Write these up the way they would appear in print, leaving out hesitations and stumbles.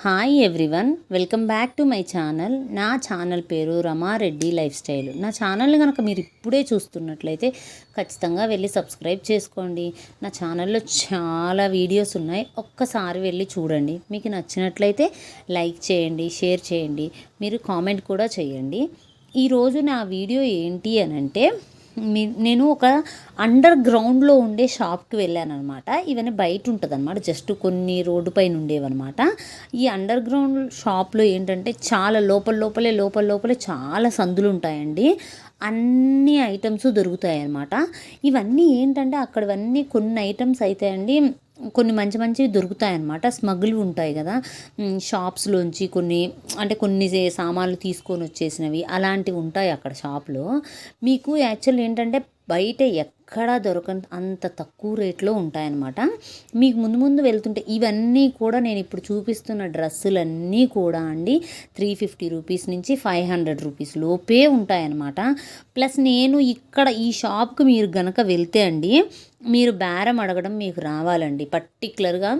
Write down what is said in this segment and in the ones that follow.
Hi everyone, welcome back to my channel. నా channel పేరు Rama Reddy life style. నా ఛానల్ని కనుక మీరు ఇప్పుడే చూస్తున్నట్లయితే ఖచ్చితంగా వెళ్ళి సబ్స్క్రైబ్ చేసుకోండి. నా ఛానల్లో చాలా వీడియోస్ ఉన్నాయి, ఒక్కసారి వెళ్ళి చూడండి. మీకు నచ్చినట్లయితే లైక్ చేయండి, షేర్ చేయండి, మీరు కామెంట్ కూడా చేయండి. ఈరోజు నా వీడియో ఏంటి అని అంటే, నేను ఒక అండర్ గ్రౌండ్లో ఉండే షాప్కి వెళ్ళాను అనమాట. ఇవన్నీ బయట ఉంటుంది అనమాట, జస్ట్ కొన్ని రోడ్డు పైన ఉండేవన్నమాట. ఈ అండర్ గ్రౌండ్ షాప్లో ఏంటంటే చాలా లోపలే చాలా సందులు ఉంటాయండి. అన్ని ఐటమ్స్ దొరుకుతాయి అన్నమాట. ఇవన్నీ ఏంటంటే అక్కడవన్నీ కొన్ని ఐటమ్స్ అయితే అండి, కొన్ని మంచి మంచివి దొరుకుతాయన్నమాట. స్మగుల్ ఉంటాయి కదా షాప్స్లోంచి, కొన్ని సామాన్లు తీసుకొని వచ్చేసినవి అలాంటివి ఉంటాయి అక్కడ షాప్లో. మీకు యాక్చువల్ ఏంటంటే బయట ఎక్కడా దొరకని అంత తక్కువ రేట్లో ఉంటాయన్నమాట. మీకు ముందు వెళ్తుంటే ఇవన్నీ కూడా, నేను ఇప్పుడు చూపిస్తున్న డ్రెస్సులన్నీ కూడా అండి 350 రూపీస్ నుంచి 500 రూపీస్ లోపే ఉంటాయన్నమాట. ప్లస్ నేను ఇక్కడ ఈ షాప్కి మీరు గనక వెళ్తే అండి, మీరు బేరం అడగడం మీకు రావాలండి. పర్టికులర్గా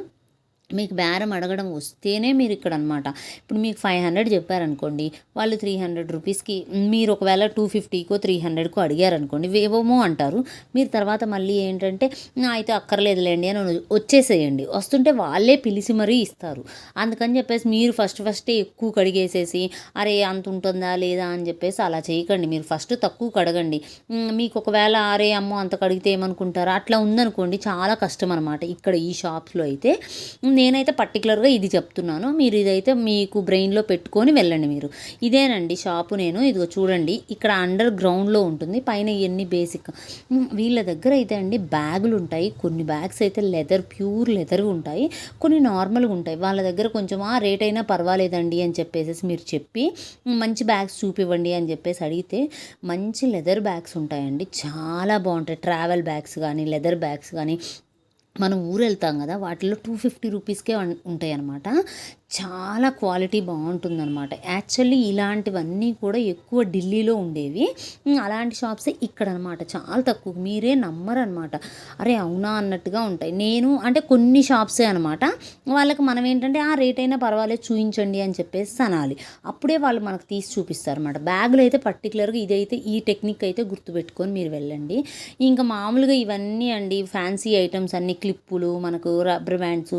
మీకు బేరం అడగడం వస్తేనే మీరు ఇక్కడ అనమాట. ఇప్పుడు మీకు 500 చెప్పారనుకోండి, వాళ్ళు 300 రూపీస్కి, మీరు ఒకవేళ 250కో 300కో అడిగారనుకోండి, వేవమో అంటారు. మీరు తర్వాత మళ్ళీ ఏంటంటే అయితే అక్కర్లేదులేండి అని వచ్చేసేయండి. వస్తుంటే వాళ్ళే పిలిచి మరీ ఇస్తారు. అందుకని చెప్పేసి మీరు ఫస్టే ఎక్కువ కడిగేసేసి అరే అంత ఉంటుందా లేదా అని చెప్పేసి అలా చేయకండి. మీరు ఫస్ట్ తక్కువ కడగండి. మీకు ఒకవేళ అరే అమ్మో అంత కడిగితే ఏమనుకుంటారా అట్లా ఉందనుకోండి, చాలా కష్టం అనమాట. ఇక్కడ ఈ షాప్స్లో అయితే నేనైతే పర్టికులర్గా ఇది చెప్తున్నాను, మీరు ఇదైతే మీకు బ్రెయిన్లో పెట్టుకొని వెళ్ళండి. మీరు ఇదేనండి షాపు. నేను ఇదిగో చూడండి, ఇక్కడ అండర్ గ్రౌండ్లో ఉంటుంది, పైన ఇవన్నీ బేసిక్. వీళ్ళ దగ్గర అయితే అండి బ్యాగులు ఉంటాయి. కొన్ని బ్యాగ్స్ అయితే ప్యూర్ లెదర్ ఉంటాయి, కొన్ని నార్మల్గా ఉంటాయి. వాళ్ళ దగ్గర కొంచెం ఆ రేట్ అయినా పర్వాలేదండి అని చెప్పేసి మీరు చెప్పి మంచి బ్యాగ్స్ చూపివ్వండి అని చెప్పేసి అడిగితే మంచి లెదర్ బ్యాగ్స్ ఉంటాయండి, చాలా బాగుంటాయి. ట్రావెల్ బ్యాగ్స్ కానీ లెదర్ బ్యాగ్స్ కానీ, మనం ఊరు వెళ్తాం కదా, వాటిలో 250 రూపీస్కే ఉంటాయి అన్నమాట. చాలా క్వాలిటీ బాగుంటుందన్నమాట. యాక్చువల్లీ ఇలాంటివన్నీ కూడా ఎక్కువ ఢిల్లీలో ఉండేవి, అలాంటి షాప్సే ఇక్కడ అనమాట. చాలా తక్కువ, మీరే నమ్మరనమాట. అరే అవునా అన్నట్టుగా ఉంటాయి. నేను అంటే కొన్ని షాప్సే అనమాట. వాళ్ళకి మనం ఏంటంటే ఆ రేట్ అయినా పర్వాలేదు చూపించండి అని చెప్పేసి అనాలి, అప్పుడే వాళ్ళు మనకు తీసి చూపిస్తారు అనమాట. బ్యాగులు అయితే పర్టికులర్గా ఇదైతే ఈ టెక్నిక్ అయితే గుర్తుపెట్టుకొని మీరు వెళ్ళండి. ఇంకా మామూలుగా ఇవన్నీ అండి ఫ్యాన్సీ ఐటమ్స్ అన్ని, క్లిప్పులు, మనకు రబ్బర్ బ్యాండ్స్,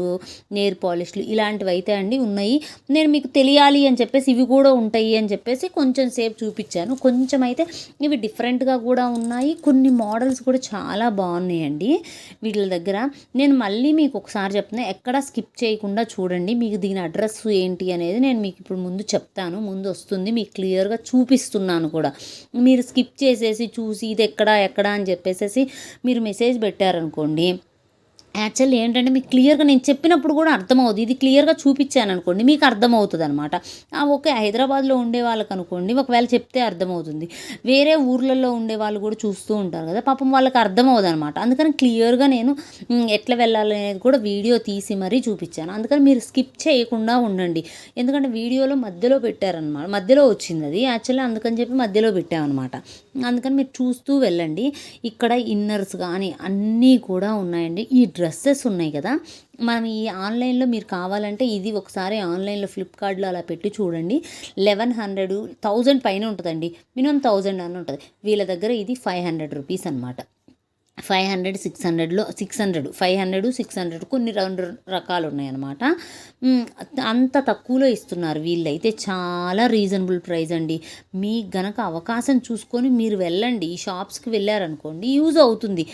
నెయిల్ పాలిష్లు ఇలాంటివి అయితే అండి ఉన్నాయి. నేను మీకు తెలియాలి అని చెప్పేసి ఇవి కూడా ఉంటాయి అని చెప్పేసి కొంచెం సేపు చూపించాను. కొంచెం అయితే ఇవి డిఫరెంట్గా కూడా ఉన్నాయి, కొన్ని మోడల్స్ కూడా చాలా బాగున్నాయండి వీళ్ళ దగ్గర. నేను మళ్ళీ మీకు ఒకసారి చెప్తున్నా, ఎక్కడా స్కిప్ చేయకుండా చూడండి. మీకు దీని అడ్రస్ ఏంటి అనేది నేను మీకు ఇప్పుడు ముందు చెప్తాను, ముందు వస్తుంది, మీకు క్లియర్గా చూపిస్తున్నాను కూడా. మీరు స్కిప్ చేసేసి చూసి ఇది ఎక్కడ అని చెప్పేసి మీరు మెసేజ్ పెట్టారనుకోండి, యాక్చువల్లీ ఏంటంటే మీకు క్లియర్గా నేను చెప్పినప్పుడు కూడా అర్థమవుతుంది. ఇది క్లియర్గా చూపించాను అనుకోండి, మీకు అర్థమవుతుంది అనమాట. ఓకే, హైదరాబాద్లో ఉండే వాళ్ళకి అనుకోండి ఒకవేళ చెప్తే అర్థమవుతుంది. వేరే ఊర్లలో ఉండే వాళ్ళు కూడా చూస్తూ ఉంటారు కదా, పాపం వాళ్ళకి అర్థమవుతుంది అనమాట. అందుకని క్లియర్గా నేను ఎట్లా వెళ్ళాలి అనేది కూడా వీడియో తీసి మరీ చూపించాను. అందుకని మీరు స్కిప్ చేయకుండా ఉండండి, ఎందుకంటే వీడియోలో మధ్యలో పెట్టారనమాట, మధ్యలో వచ్చింది అది యాక్చువల్లీ, అందుకని చెప్పి మధ్యలో పెట్టామన్నమాట. అందుకని మీరు చూస్తూ వెళ్ళండి. ఇక్కడ ఇన్నర్స్ కానీ అన్నీ కూడా ఉన్నాయండి. ఈ డ్రెస్సెస్ ఉన్నాయి కదా, మనం ఈ ఆన్లైన్లో మీరు కావాలంటే ఇది ఒకసారి ఆన్లైన్లో ఫ్లిప్కార్ట్లో అలా పెట్టి చూడండి. 1100 1000 పైన ఉంటుందండి, మినిమం 1000 అని ఉంటుంది. వీళ్ళ దగ్గర ఇది 500 రూపీస్ అనమాట. 500 600లో 600 500 600 కొన్ని రెండు రకాలు ఉన్నాయన్నమాట. అంత తక్కువలో ఇస్తున్నారు వీళ్ళైతే, చాలా రీజనబుల్ ప్రైస్ అండి. మీ గనక అవకాశం చూసుకొని మీరు వెళ్ళండి, ఈ షాప్స్కి వెళ్ళారనుకోండి యూజ్ అవుతుంది.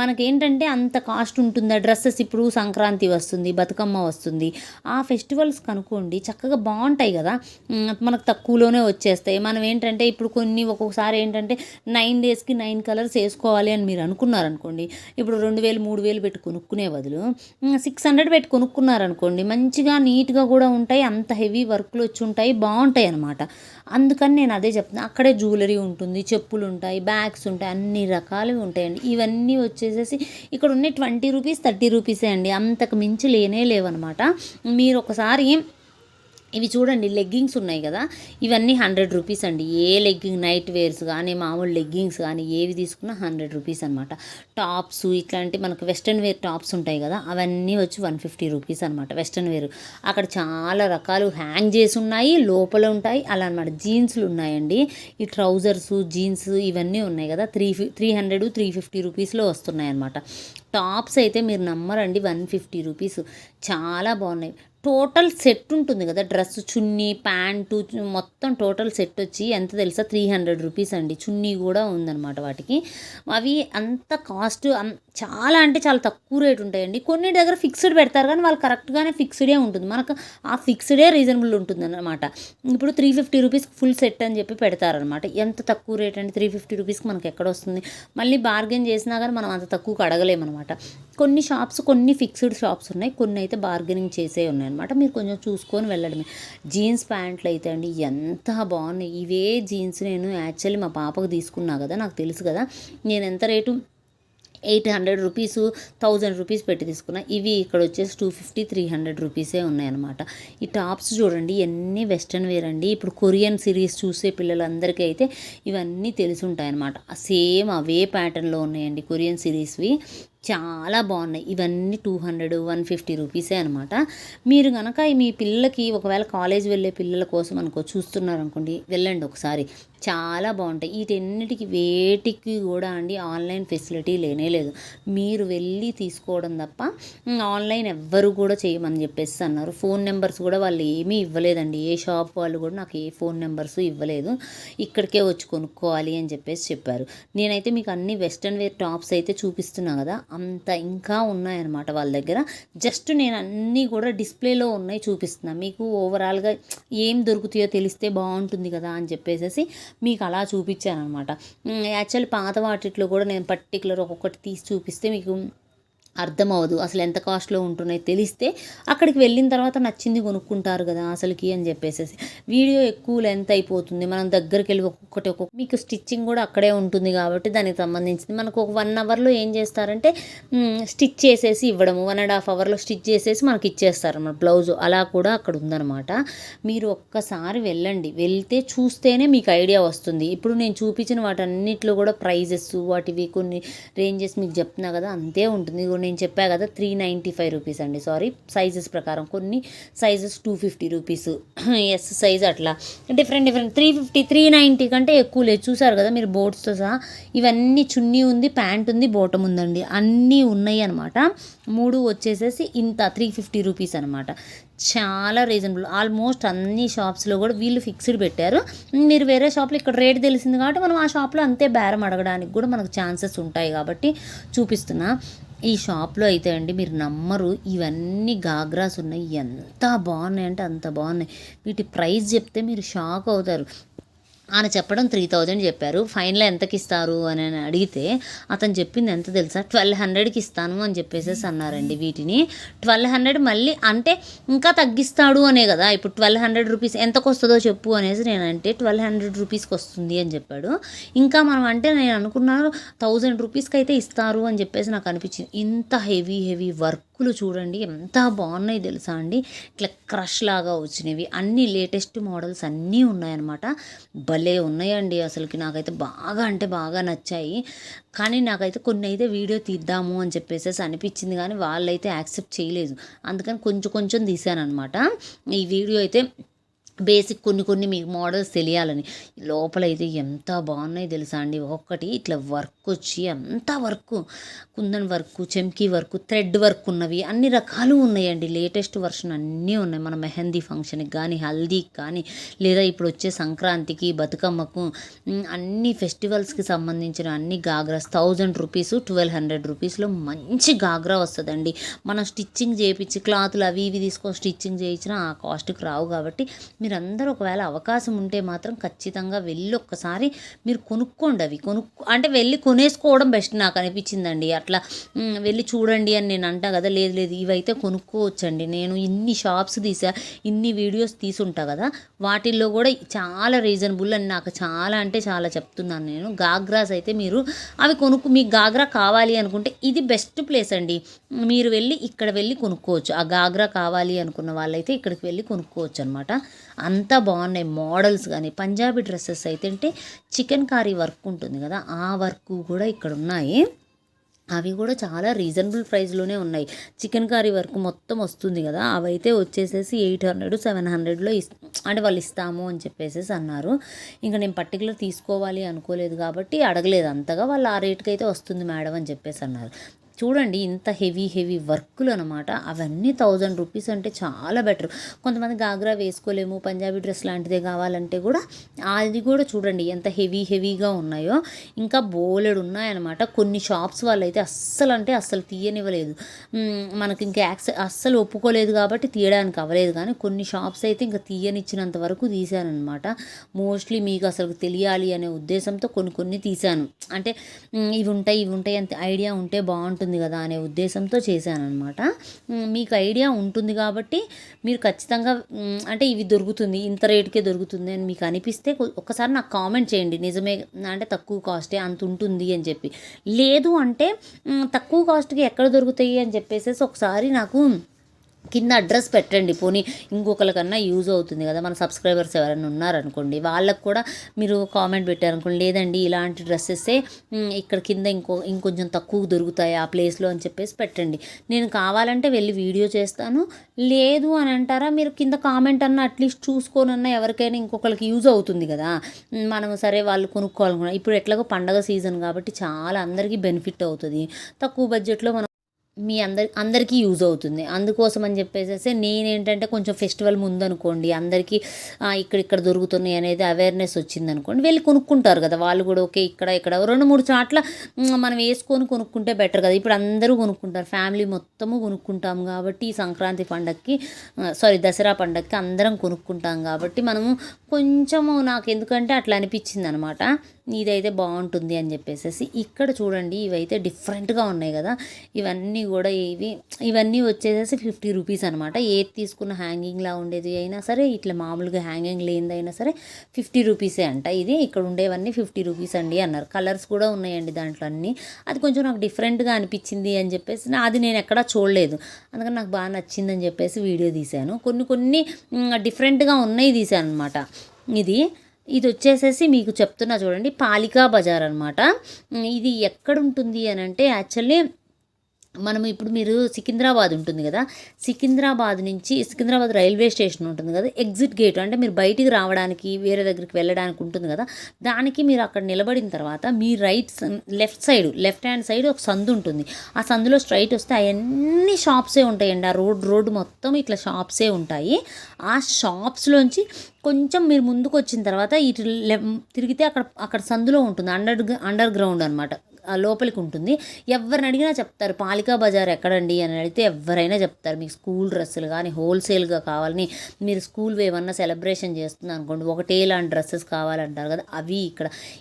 మనకేంటంటే అంత కాస్ట్ ఉంటుందా డ్రెస్సెస్, ఇప్పుడు సంక్రాంతి వస్తుంది, బతుకమ్మ వస్తుంది, ఆ ఫెస్టివల్స్ కనుక్కోండి చక్కగా బాగుంటాయి కదా, మనకు తక్కువలోనే వచ్చేస్తాయి. మనం ఏంటంటే ఇప్పుడు ఒక్కొక్కసారి ఏంటంటే 9 డేస్కి 9 కలర్స్ వేసుకోవాలి అని మీరు అనుకున్నారనుకోండి, ఇప్పుడు 2000 3000 పెట్టి కొనుక్కునే బదులు 600 పెట్టి కొనుక్కున్నారనుకోండి, మంచిగా నీట్గా కూడా ఉంటాయి, అంత హెవీ వర్క్లు వచ్చి ఉంటాయి, బాగుంటాయి అనమాట. అందుకని నేను అదే చెప్తున్నా. అక్కడే జ్యువెలరీ ఉంటుంది, చెప్పులు ఉంటాయి, బ్యాగ్స్ ఉంటాయి, అన్ని రకాలు ఉంటాయండి. ఇవన్నీ వచ్చేసేసి ఇక్కడ ఉన్న 20 రూపీస్ 30 రూపీసే అండి, అంతకు మించి లేవన్నమాట. మీరు ఒకసారి ఇవి చూడండి లెగ్గింగ్స్ ఉన్నాయి కదా, ఇవన్నీ 100 రూపీస్ అండి. ఏ లెగ్గింగ్ నైట్ వేర్స్ కానీ మామూలు లెగ్గింగ్స్ కానీ ఏవి తీసుకున్నా 100 రూపీస్ అనమాట. టాప్స్ ఇట్లాంటి మనకు వెస్ట్రన్ వేర్ టాప్స్ ఉంటాయి కదా, అవన్నీ వచ్చి 150 రూపీస్ అనమాట వెస్ట్రన్ వేర్. అక్కడ చాలా రకాలు హ్యాంగ్ చేసి ఉన్నాయి, లోపల ఉంటాయి అలా అనమాట. జీన్స్లు ఉన్నాయండి, ఈ ట్రౌజర్స్ జీన్స్ ఇవన్నీ ఉన్నాయి కదా, 300 350 రూపీస్లో వస్తున్నాయి అనమాట. టాప్స్ అయితే మీరు నమ్మరండి, 150 రూపీస్. చాలా బాగున్నాయి. టోటల్ సెట్ ఉంటుంది కదా, డ్రెస్ చున్నీ ప్యాంటు మొత్తం టోటల్ సెట్ వచ్చి ఎంత తెలుసా, 300 రూపీస్ అండి. చున్నీ కూడా ఉందన్నమాట వాటికి. అవి అంత కాస్ట్ చాలా అంటే చాలా తక్కువ రేట్ ఉంటాయండి. కొన్ని దగ్గర ఫిక్స్డ్ పెడతారు కానీ వాళ్ళు కరెక్ట్గానే ఫిక్స్డే ఉంటుంది, మనకు ఆ ఫిక్స్డే రీజనబుల్ ఉంటుంది అన్నమాట. ఇప్పుడు 350 రూపీస్కి ఫుల్ సెట్ అని చెప్పి పెడతారనమాట. ఎంత తక్కువ రేట్ అండి, 350 రూపీస్కి మనకి ఎక్కడ వస్తుంది. మళ్ళీ బార్గెన్ చేసినా కానీ మనం అంత తక్కువకి అడగలేమన్నమాట. కొన్ని షాప్స్ కొన్ని ఫిక్స్డ్ షాప్స్ ఉన్నాయి, కొన్ని అయితే బార్గెనింగ్ చేసే ఉన్నాయి అనమాట. మీరు కొంచెం చూసుకొని వెళ్ళడమే. జీన్స్ ప్యాంట్లు అయితే అండి ఎంత బాగున్నాయి. ఇవే జీన్స్ నేను యాక్చువల్లీ మా పాపకు తీసుకున్నా కదా, నాకు తెలుసు కదా నేను ఎంత రేటు 800 రూపీసు 1000 రూపీస్ పెట్టి తీసుకున్నా. ఇవి ఇక్కడ వచ్చేసి 250 300 రూపీసే ఉన్నాయన్నమాట. ఈ టాప్స్ చూడండి ఎన్ని వెస్ట్రన్ వేర్ అండి. ఇప్పుడు కొరియన్ సిరీస్ చూసే పిల్లలందరికీ అయితే ఇవన్నీ తెలిసి ఉంటాయన్నమాట. సేమ్ అవే ప్యాటర్న్లో ఉన్నాయండి కొరియన్ సిరీస్వి, చాలా బాగున్నాయి. ఇవన్నీ 200 150 రూపీసే అనమాట. మీరు కనుక మీ పిల్లలకి ఒకవేళ కాలేజ్ వెళ్ళే పిల్లల కోసం అనుకో చూస్తున్నారనుకోండి, వెళ్ళండి ఒకసారి, చాలా బాగుంటాయి. వీటన్నిటికి వేటికి కూడా అండి ఆన్లైన్ ఫెసిలిటీ లేనే లేదు. మీరు వెళ్ళి తీసుకోవడం తప్ప ఆన్లైన్ ఎవ్వరు కూడా చేయమని చెప్పేసి అన్నారు. ఫోన్ నెంబర్స్ కూడా వాళ్ళు ఏమీ ఇవ్వలేదండి, ఏ షాప్ వాళ్ళు కూడా నాకు ఏ ఫోన్ నెంబర్స్ ఇవ్వలేదు. ఇక్కడికే వచ్చి కొనుక్కోవాలి అని చెప్పేసి చెప్పారు. నేనైతే మీకు అన్ని వెస్ట్రన్ వేర్ టాప్స్ అయితే చూపిస్తున్నా కదా, అంత ఇంకా ఉన్నాయన్నమాట వాళ్ళ దగ్గర. జస్ట్ నేను అన్నీ కూడా డిస్ప్లేలో ఉన్నాయి చూపిస్తున్నాను మీకు. ఓవరాల్గా ఏం దొరుకుతాయో తెలిస్తే బాగుంటుంది కదా అని చెప్పేసి మీకు అలా చూపించాను అనమాట. యాక్చువల్లీ పాత వాటిలో కూడా నేను పర్టికులర్ ఒక్కొక్కటి తీసి చూపిస్తే మీకు అర్థమవదు, అసలు ఎంత కాస్ట్లో ఉంటున్నాయి తెలిస్తే అక్కడికి వెళ్ళిన తర్వాత నచ్చింది కొనుక్కుంటారు కదా అసలుకి అని చెప్పేసి. వీడియో ఎక్కువ లెంత్ అయిపోతుంది, మనం దగ్గరికి వెళ్ళి ఒక్కొక్కటి మీకు స్టిచ్చింగ్ కూడా అక్కడే ఉంటుంది కాబట్టి దానికి సంబంధించింది మనకు ఒక 1 అవర్లో ఏం చేస్తారంటే స్టిచ్ చేసేసి ఇవ్వడము, 1.5 అవర్లో స్టిచ్ చేసేసి మనకి ఇచ్చేస్తారు అన్నమాట బ్లౌజు. అలా కూడా అక్కడ ఉందన్నమాట. మీరు ఒక్కసారి వెళ్ళండి, వెళ్తే చూస్తేనే మీకు ఐడియా వస్తుంది. ఇప్పుడు నేను చూపించిన వాటన్నిటిలో కూడా ప్రైజెస్ వాటివి కొన్ని రేంజెస్ మీకు చెప్తున్నా కదా అంతే ఉంటుంది. నేను చెప్పా కదా 395 రూపీస్ అండి, సారీ సైజెస్ ప్రకారం. కొన్ని సైజెస్ 250 రూపీస్, ఎస్ సైజ్ అట్లా డిఫరెంట్ 350 390 కంటే ఎక్కువ లేదు. చూసారు కదా మీరు బోట్స్తో సహా. ఇవన్నీ చున్నీ ఉంది, ప్యాంట్ ఉంది, బోటం ఉందండి, అన్నీ ఉన్నాయి అనమాట. 3 వచ్చేసేసి ఇంత 350 రూపీస్ అనమాట. చాలా రీజనబుల్. ఆల్మోస్ట్ అన్ని షాప్స్లో కూడా వీళ్ళు ఫిక్స్డ్ పెట్టారు. మీరు వేరే షాప్లో ఇక్కడ రేట్ తెలిసింది కాబట్టి మనం ఆ షాప్లో అంతే బేరం అడగడానికి కూడా మనకు ఛాన్సెస్ ఉంటాయి కాబట్టి చూపిస్తున్నా. ఈ షాప్లో అయితే అండి మీరు నమ్మరు, ఇవన్నీ గాగ్రాస్ ఉన్నాయి, ఎంత బాగున్నాయి అంటే అంత బాగున్నాయి. వీటి ప్రైస్ చెప్తే మీరు షాక్ అవుతారు. ఆయన చెప్పడం 3000 చెప్పారు. ఫైనల్ ఎంతకి ఇస్తారు అని అడిగితే అతను చెప్పింది ఎంత తెలుసా, 1200కి ఇస్తాను అని చెప్పేసి అన్నారండి. వీటిని 1200 మళ్ళీ అంటే ఇంకా తగ్గిస్తాడు అనే కదా. ఇప్పుడు 1200 రూపీస్ ఎంతకు వస్తుందో చెప్పు అనేసి నేనంటే 1200 రూపీస్కి వస్తుంది అని చెప్పాడు. ఇంకా మనం అంటే నేను అనుకున్నాను 1000 రూపీస్కి అయితే ఇస్తారు అని చెప్పేసి నాకు అనిపించింది. ఇంత హెవీ వర్కులు చూడండి ఎంత బాగున్నాయి తెలుసా అండి. ఇట్లా క్రష్ లాగా వచ్చినవి అన్నీ లేటెస్ట్ మోడల్స్ అన్నీ ఉన్నాయన్నమాట. భలే ఉన్నాయండి అసలుకి. నాకైతే బాగా అంటే బాగా నచ్చాయి. కానీ నాకైతే కొన్ని అయితే వీడియో తీద్దాము అని చెప్పేసి అనిపించింది కానీ వాళ్ళైతే యాక్సెప్ట్ చేయలేదు. అందుకని కొంచెం తీశాను అనమాట. ఈ వీడియో అయితే బేసిక్ కొన్ని మీకు మోడల్స్ తెలియాలని. లోపలైతే ఎంత బాగున్నాయి తెలుసా అండి. ఒక్కొక్కటి ఇట్లా వర్క్ వచ్చి అంతా వర్క్, కుందన్ వర్క్, చెమ్కీ వర్క్, థ్రెడ్ వర్క్ ఉన్నవి అన్ని రకాలు ఉన్నాయండి. లేటెస్ట్ వర్షన్ అన్నీ ఉన్నాయి. మన మెహందీ ఫంక్షన్కి కానీ హల్దీకి కానీ లేదా ఇప్పుడు వచ్చే సంక్రాంతికి బతుకమ్మకు అన్ని ఫెస్టివల్స్కి సంబంధించిన అన్ని గాగ్రాస్ 1000 రూపీస్ 1200 రూపీస్లో మంచి గాగ్రా వస్తుందండి. మనం స్టిచ్చింగ్ చేయించి క్లాతులు అవి ఇవి తీసుకొని స్టిచ్చింగ్ చేయించినా ఆ కాస్ట్కి రావు కాబట్టి మీరందరూ ఒకవేళ అవకాశం ఉంటే మాత్రం ఖచ్చితంగా వెళ్ళి ఒక్కసారి మీరు కొనుక్కోండి. అవి అంటే వెళ్ళి కొనేసుకోవడం బెస్ట్ నాకు అనిపించిందండి. అట్లా వెళ్ళి చూడండి అని నేను అంటా కదా, లేదు లేదు ఇవైతే కొనుక్కోవచ్చండి. నేను ఇన్ని షాప్స్ ఇన్ని వీడియోస్ తీసుంటా కదా, వాటిల్లో కూడా చాలా రీజనబుల్ అని నాకు చాలా అంటే చాలా చెప్తున్నాను నేను. గాగ్రాస్ అయితే మీరు అవి మీకు గాగ్రా కావాలి అనుకుంటే ఇది బెస్ట్ ప్లేస్ అండి. మీరు ఇక్కడ వెళ్ళి కొనుక్కోవచ్చు. ఆ గాగ్రా కావాలి అనుకున్న వాళ్ళైతే ఇక్కడికి వెళ్ళి కొనుక్కోవచ్చు అనమాట. అంతా బాగున్నాయి మోడల్స్. కానీ పంజాబీ డ్రెస్సెస్ అయితే అంటే చికెన్ కారీ వర్క్ ఉంటుంది కదా, ఆ వర్క్ కూడా ఇక్కడ ఉన్నాయి. అవి కూడా చాలా రీజనబుల్ ప్రైస్లోనే ఉన్నాయి. చికెన్ కర్రీ వర్క్ మొత్తం వస్తుంది కదా, అవైతే వచ్చేసేసి 800 700లో అంటే వాళ్ళు ఇస్తాము అని చెప్పేసి అన్నారు. ఇంకా నేను పర్టికులర్ తీసుకోవాలి అనుకోలేదు కాబట్టి అడగలేదు అంతగా. వాళ్ళు ఆ రేట్కి అయితే వస్తుంది మేడం అని చెప్పేసి అన్నారు. చూడండి ఇంత హెవీ వర్కులు అనమాట. అవన్నీ 1000 రూపీస్ అంటే చాలా బెటర్. కొంతమంది గాగ్రా వేసుకోలేము, పంజాబీ డ్రెస్ లాంటిదే కావాలంటే కూడా అది కూడా చూడండి ఎంత హెవీగా ఉన్నాయో. ఇంకా బోలెడు ఉన్నాయన్నమాట. కొన్ని షాప్స్ వాళ్ళైతే అస్సలు తీయనివ్వలేదు. మనకి ఇంకా అస్సలు ఒప్పుకోలేదు కాబట్టి తీయడానికి అవ్వలేదు. కానీ కొన్ని షాప్స్ అయితే ఇంకా తీయనిచ్చినంత వరకు తీశానమాట. మోస్ట్లీ మీకు అసలు తెలియాలి అనే ఉద్దేశంతో కొన్ని తీశాను. అంటే ఇవి ఉంటాయి అంత ఐడియా ఉంటే బాగుంటుంది కదా అనే ఉద్దేశంతో చేశానమాట. మీకు ఐడియా ఉంటుంది కాబట్టి మీరు ఖచ్చితంగా అంటే ఇవి దొరుకుతుంది, ఇంత రేటుకే దొరుకుతుంది అని మీకు అనిపిస్తే ఒక్కసారి నాకు కామెంట్ చేయండి. నిజమే అంటే తక్కువ కాస్టే అంత ఉంటుంది అని చెప్పి. లేదు అంటే తక్కువ కాస్ట్కి ఎక్కడ దొరుకుతాయి అని చెప్పేసి ఒకసారి నాకు కింద అడ్రస్ పెట్టండి. పోనీ ఇంకొకరికన్నా యూజ్ అవుతుంది కదా, మన సబ్స్క్రైబర్స్ ఎవరైనా ఉన్నారనుకోండి, వాళ్ళకు కూడా మీరు కామెంట్ పెట్టారనుకోండి, లేదండి ఇలాంటి డ్రెస్సెస్సే ఇక్కడ కింద ఇంకొంచెం తక్కువ దొరుకుతాయి ఆ ప్లేస్లో అని చెప్పేసి పెట్టండి. నేను కావాలంటే వెళ్ళి వీడియో చేస్తాను. లేదు అని అంటారా, మీరు కింద కామెంట్ అన్న అట్లీస్ట్ చూసుకోనన్నా ఎవరికైనా ఇంకొకరికి యూజ్ అవుతుంది కదా. మనం సరే వాళ్ళు కొనుక్కోవాలనుకున్నా, ఇప్పుడు ఎట్లాగో పండగ సీజన్ కాబట్టి చాలా అందరికీ బెనిఫిట్ అవుతుంది. తక్కువ బడ్జెట్లో మనం మీ అందరికీ యూజ్ అవుతుంది. అందుకోసం అని చెప్పేసి నేనేంటంటే కొంచెం ఫెస్టివల్ ముందనుకోండి అందరికీ ఇక్కడ దొరుకుతున్నాయి అనేది అవేర్నెస్ వచ్చిందనుకోండి, వెళ్ళి కొనుక్కుంటారు కదా వాళ్ళు కూడా. ఓకే ఇక్కడ 2-3 చాట్ల మనం వేసుకొని కొనుక్కుంటే బెటర్ కదా. ఇప్పుడు అందరూ కొనుక్కుంటారు, ఫ్యామిలీ మొత్తము కొనుక్కుంటాం కాబట్టి ఈ సంక్రాంతి పండగకి దసరా పండగకి అందరం కొనుక్కుంటాం కాబట్టి మనము కొంచెము నాకు ఎందుకంటే అట్లా అనిపించింది అనమాట. ఇదైతే బాగుంటుంది అని చెప్పేసి. ఇక్కడ చూడండి ఇవైతే డిఫరెంట్గా ఉన్నాయి కదా, ఇవన్నీ వచ్చేసేసి 50 రూపీస్ అనమాట. ఏది తీసుకున్న హ్యాంగింగ్లా ఉండేది అయినా సరే, ఇట్లా మామూలుగా హ్యాంగింగ్ లేనిదైనా సరే 50 రూపీసే అంట. ఇది ఇక్కడ ఉండేవన్నీ 50 రూపీస్ అండి అన్నారు. కలర్స్ కూడా ఉన్నాయండి దాంట్లో అన్నీ. అది కొంచెం నాకు డిఫరెంట్గా అనిపించింది అని చెప్పేసి అది నేను ఎక్కడా చూడలేదు, అందుకని నాకు బాగా నచ్చిందని చెప్పేసి వీడియో తీశాను. కొన్ని డిఫరెంట్గా ఉన్నాయి తీశాను అనమాట. ఇది వచ్చేసేసి మీకు చెప్తున్నా చూడండి, పాలికా బజార్ అనమాట. ఇది ఎక్కడుంటుంది అని అంటే యాక్చువల్లీ ఇప్పుడు మీరు సికింద్రాబాద్ ఉంటుంది కదా, సికింద్రాబాద్ రైల్వే స్టేషన్ ఉంటుంది కదా, ఎగ్జిట్ గేట్ అంటే మీరు బయటికి రావడానికి వేరే దగ్గరికి వెళ్ళడానికి ఉంటుంది కదా, దానికి మీరు అక్కడ నిలబడిన తర్వాత మీ లెఫ్ట్ హ్యాండ్ సైడ్ ఒక సందు ఉంటుంది. ఆ సందులో స్ట్రైట్ వస్తే అవన్నీ షాప్సే ఉంటాయండి. ఆ రోడ్ మొత్తం ఇట్లా షాప్సే ఉంటాయి. ఆ షాప్స్లోంచి కొంచెం మీరు ముందుకు వచ్చిన తర్వాత ఇటు తిరిగితే అక్కడ సందులో ఉంటుంది అండర్ గ్రౌండ్ అనమాట, లోపలికి ఉంటుంది. ఎవరిని అడిగినా చెప్తారు పాలికా బజార్ ఎక్కడండి అని అడిగితే ఎవరైనా చెప్తారు. మీకు స్కూల్ డ్రెస్సులు కానీ హోల్సేల్గా కావాలని, మీరు స్కూల్ ఏమన్నా సెలబ్రేషన్ చేస్తుంది అనుకోండి, ఒకటే లాంటి డ్రెస్సెస్ కావాలంటారు కదా, అవి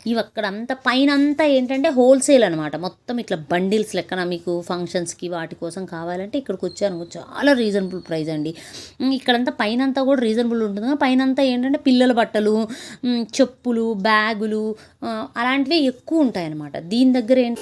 ఇవి అక్కడ అంతా పైన అంతా ఏంటంటే హోల్సేల్ అనమాట. మొత్తం ఇట్లా బండిల్స్ లెక్కన మీకు ఫంక్షన్స్కి వాటి కోసం కావాలంటే ఇక్కడికి వచ్చాను. చాలా రీజనబుల్ ప్రైస్ అండి. ఇక్కడంతా పైన కూడా రీజనబుల్ ఉంటుంది. పైన ఏంటంటే పిల్లల బట్టలు, చెప్పులు, బ్యాగులు అలాంటివి ఎక్కువ ఉంటాయి అన్నమాట. దీని దగ్గర ఏంటి